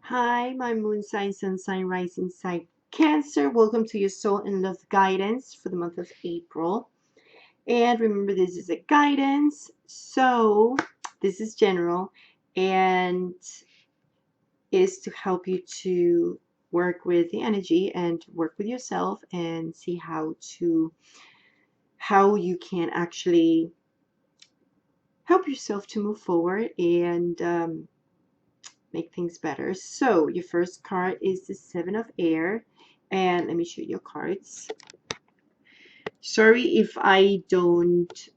Hi, my moon sign, sun sign, rising sign, Cancer. Welcome to your soul and love guidance for the month of April. And remember, this is a guidance, so this is general and is to help you to work with the energy and work with yourself and see how you can actually help yourself to move forward and make things better. So your first card is the Seven of Air, and let me show you your cards. Sorry if I don't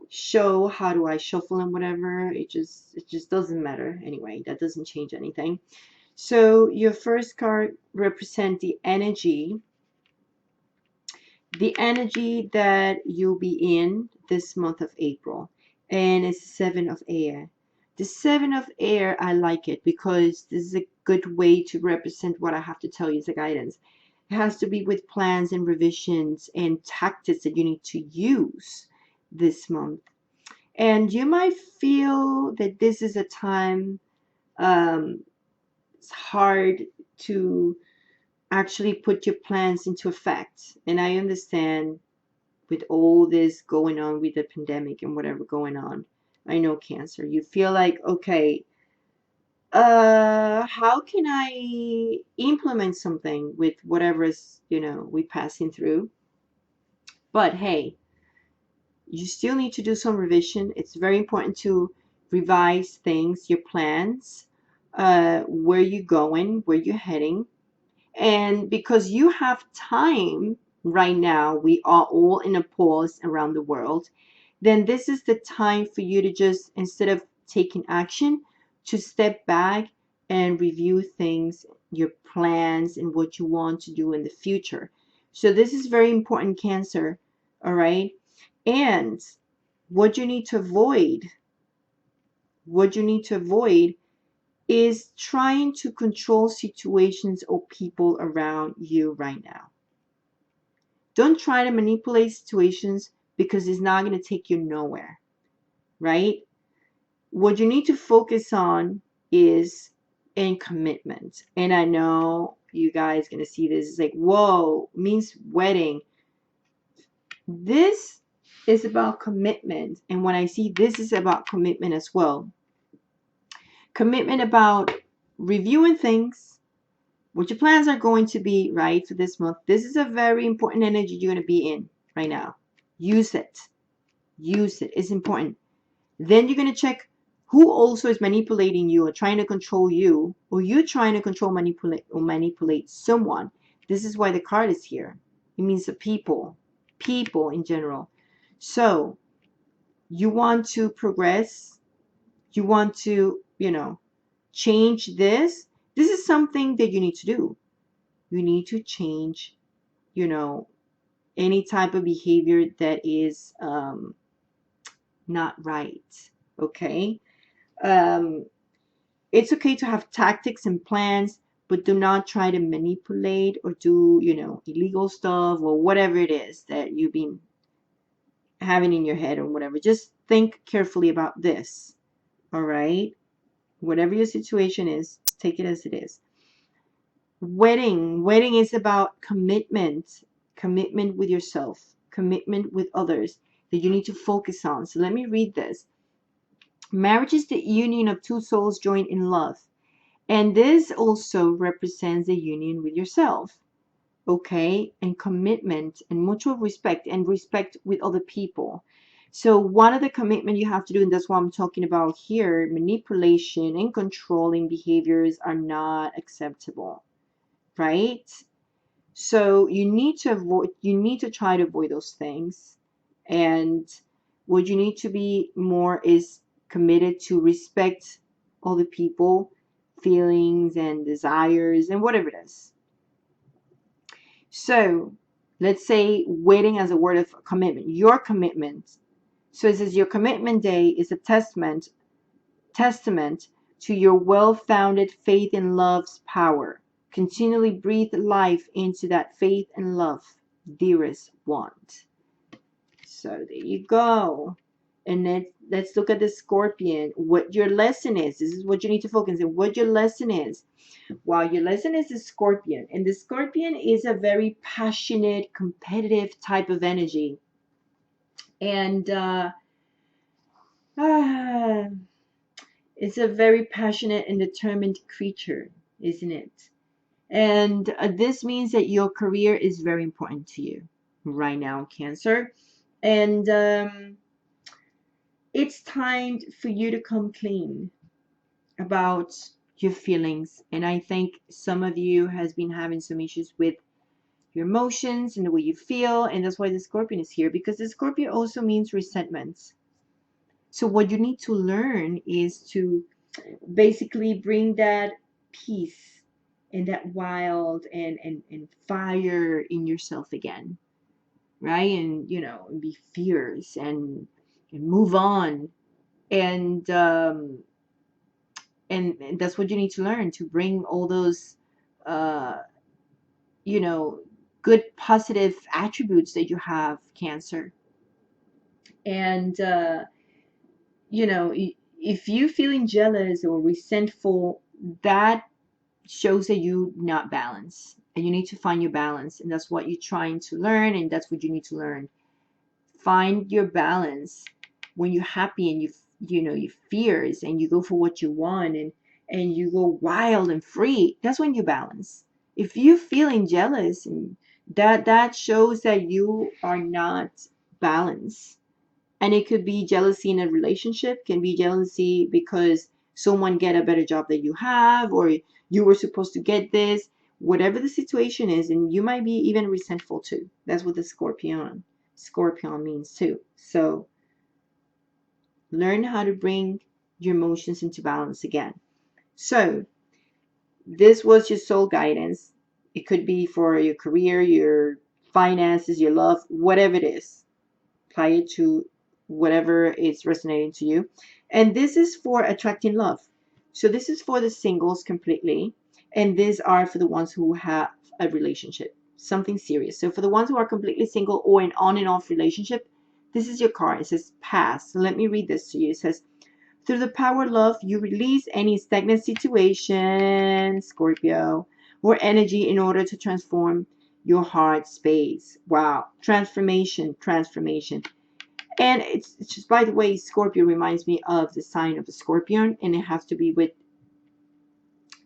show how do I shuffle and whatever. It just doesn't matter anyway. That doesn't change anything. So your first card represents the energy that you'll be in this month of April, and it's Seven of Air. The Seven of Air, I like it because this is a good way to represent what I have to tell you as a guidance. It has to be with plans and revisions and tactics that you need to use this month. And you might feel that this is a time it's hard to actually put your plans into effect. And I understand with all this going on with the pandemic and whatever going on. I know, Cancer. You feel like, okay, how can I implement something with whatever is, we passing through? But hey, you still need to do some revision. It's very important to revise things, your plans, where you're going, where you're heading. And because you have time right now, we are all in a pause around the world, then this is the time for you to just, instead of taking action, to step back and review things, your plans, and what you want to do in the future. So this is very important, Cancer. All right. And what you need to avoid, what you need to avoid is trying to control situations or people around you right now. Don't try to manipulate situations because it's not going to take you nowhere, right? What you need to focus on is in commitment. And I know you guys going to see this. It's like, whoa, means wedding. This is about commitment. And when I see this is about commitment as well. Commitment about reviewing things, what your plans are going to be, right, for this month. This is a very important energy you're going to be in right now. Use it. Use it. It's important. Then you're going to check who also is manipulating you or trying to control you, or you trying to control, manipulate someone. This is why the card is here. It means the people in general. So you want to progress. You want to, change this. This is something that you need to do. You need to change, any type of behavior that is not right. Okay. It's okay to have tactics and plans, but do not try to manipulate or do, illegal stuff or whatever it is that you've been having in your head or whatever. Just think carefully about this. All right. Whatever your situation is, take it as it is. Wedding is about commitment with yourself, commitment with others that you need to focus on. So let me read this. Marriage is the union of two souls joined in love, and this also represents a union with yourself, okay, and commitment and mutual respect and respect with other people. So one of the commitment you have to do, and that's what I'm talking about here, manipulation and controlling behaviors are not acceptable, right? So you need to try to avoid those things. And what you need to be more is committed to respect other people, feelings and desires and whatever it is. So let's say waiting as a word of commitment, your commitment. So it says your commitment day is a testament to your well-founded faith in love's power. Continually breathe life into that faith and love, dearest one. So there you go. And let's look at the Scorpion. What your lesson is. This is what you need to focus on. What your lesson is. Wow, your lesson is the Scorpion. And the Scorpion is a very passionate, competitive type of energy. And it's a very passionate and determined creature, isn't it? And this means that your career is very important to you right now, Cancer. And it's time for you to come clean about your feelings. And I think some of you has been having some issues with your emotions and the way you feel, and that's why the Scorpion is here, because the Scorpion also means resentment. So what you need to learn is to basically bring that peace and that wild and fire in yourself again, right? And be fierce and move on. And and that's what you need to learn, to bring all those uh you know good positive attributes that you have, Cancer. And if you feeling jealous or resentful, that shows that you not balanced, and you need to find your balance, and that's what you're trying to learn, and that's what you need to learn. Find your balance. When you're happy and you fierce and you go for what you want, and you go wild and free, that's when you balance. If you feeling jealous, and that shows that you are not balanced. And it could be jealousy in a relationship, can be jealousy because someone get a better job than you have, or you were supposed to get this, whatever the situation is. And you might be even resentful too. That's what the Scorpion means too. So learn how to bring your emotions into balance again. So this was your soul guidance. It could be for your career, your finances, your love, whatever it is. Apply it to whatever is resonating to you. And this is for attracting love. So this is for the singles completely. And these are for the ones who have a relationship, something serious. So for the ones who are completely single or an on and off relationship, this is your card. It says pass. So let me read this to you. It says, through the power of love, you release any stagnant situation, Scorpio, or energy in order to transform your heart space. Wow. Transformation, transformation. And it's just, by the way, Scorpio reminds me of the sign of the Scorpion, and it has to be with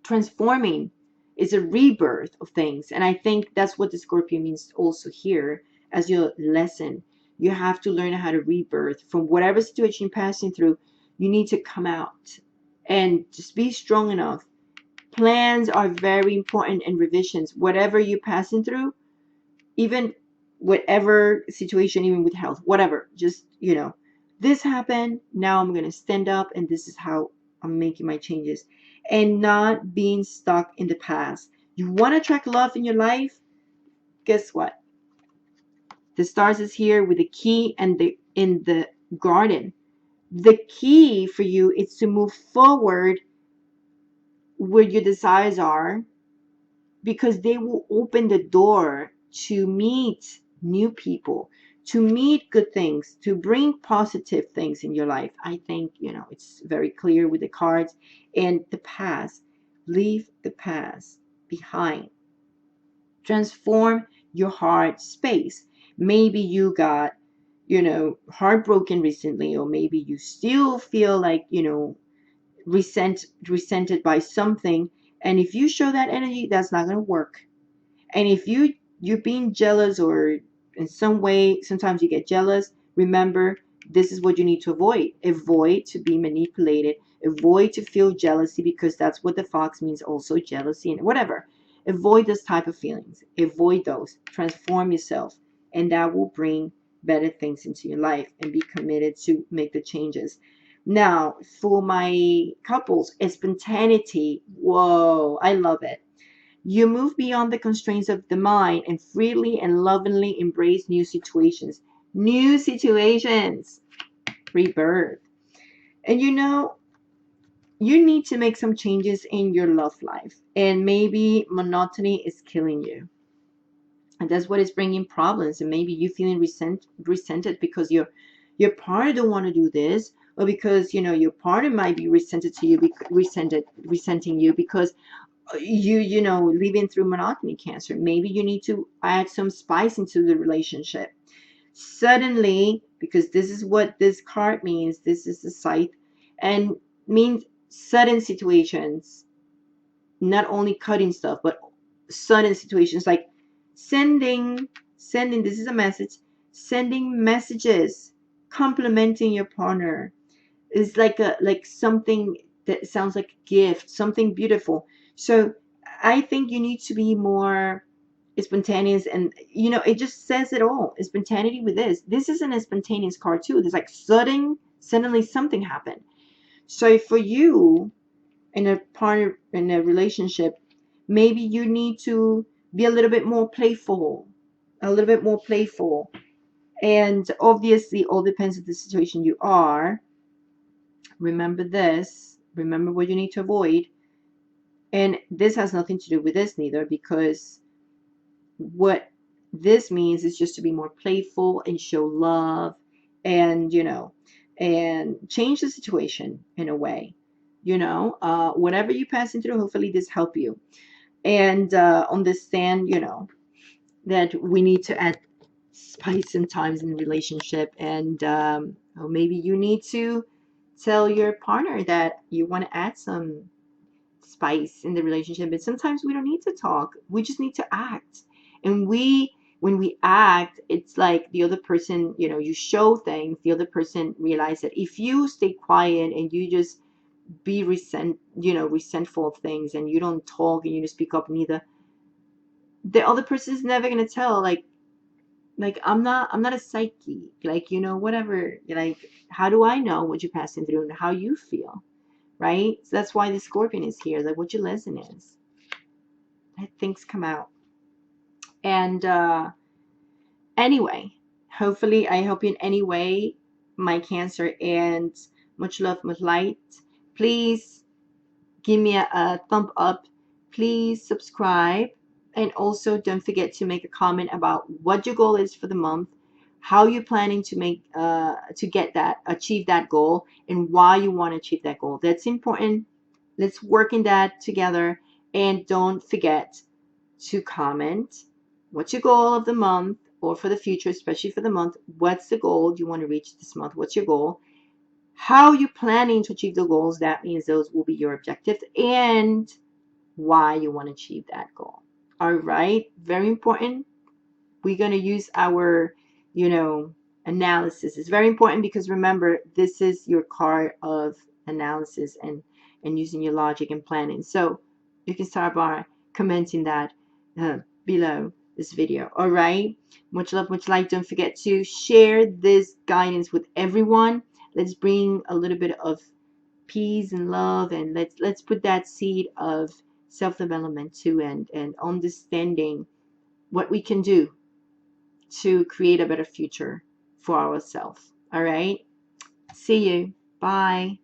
transforming. Is a rebirth of things. And I think that's what the Scorpion means also here as your lesson. You have to learn how to rebirth from whatever situation you're passing through. You need to come out and just be strong enough. Plans are very important, and revisions, whatever you're passing through, even whatever situation, even with health, whatever, just, this happened. Now I'm going to stand up, and this is how I'm making my changes, and not being stuck in the past. You want to attract love in your life? Guess what? The stars is here with the key and in the garden. The key for you is to move forward where your desires are, because they will open the door to meet new people, to meet good things, to bring positive things in your life. I think, it's very clear with the cards. And the past, leave the past behind. Transform your heart space. Maybe you got, heartbroken recently, or maybe you still feel like, resented by something. And if you show that energy, that's not going to work. And if you're being jealous, or in some way sometimes you get jealous, remember, this is what you need to avoid. Avoid to be manipulated. Avoid to feel jealousy, because that's what the fox means also, jealousy and whatever. Avoid those type of feelings. Avoid those. Transform yourself, and that will bring better things into your life, and be committed to make the changes. Now, for my couples, spontaneity. Whoa, I love it. You move beyond the constraints of the mind and freely and lovingly embrace new situations. New situations. Rebirth. And you need to make some changes in your love life. And maybe monotony is killing you. And that's what is bringing problems. And maybe you feeling resented because your partner don't want to do this, or because your partner might be resenting you because living through monogamy cancer. Maybe you need to add some spice into the relationship. Suddenly, because this is what this card means, this is the scythe, and means sudden situations, not only cutting stuff, but sudden situations like sending this is a message, sending messages, complimenting your partner is like something that sounds like a gift, something beautiful. So I think you need to be more spontaneous, and it just says it all. Spontaneity with this isn't a spontaneous card too. There's like suddenly something happened. So for you in a partner, in a relationship, maybe you need to be a little bit more playful, a little bit more playful. And obviously all depends on the situation you are. Remember this, remember what you need to avoid. And this has nothing to do with this neither, because what this means is just to be more playful and show love, and and change the situation in a way. Whatever you pass through, hopefully this help you, and understand that we need to add spice sometimes in relationship. And or maybe you need to tell your partner that you want to add some spice in the relationship. But sometimes we don't need to talk, we just need to act. And when we act, it's like the other person, you show things, the other person realize that if you stay quiet and you just be resentful of things, and you don't talk and you just speak up neither, the other person is never going to tell, like I'm not a psyche, like whatever, like how do I know what you're passing through and how you feel, right? So that's why the Scorpion is here, like what your lesson is. Let things come out. And anyway, hopefully I help you in any way, my Cancer, and much love, much light. Please give me a thumb up, please subscribe, and also don't forget to make a comment about what your goal is for the month, how you're planning to achieve that goal, and why you want to achieve that goal. That's important. Let's work in that together. And don't forget to comment what's your goal of the month, or for the future, especially for the month. What's the goal you want to reach this month? What's your goal? How you planning to achieve the goals? That means those will be your objectives, and why you want to achieve that goal. All right, very important. We're going to use our analysis. It's very important, because remember, this is your card of analysis and using your logic and planning. So you can start by commenting that below this video. All right, much love, much light. Don't forget to share this guidance with everyone. Let's bring a little bit of peace and love, and let's put that seed of self-development too, and understanding what we can do to create a better future for ourselves. All right, see you. Bye.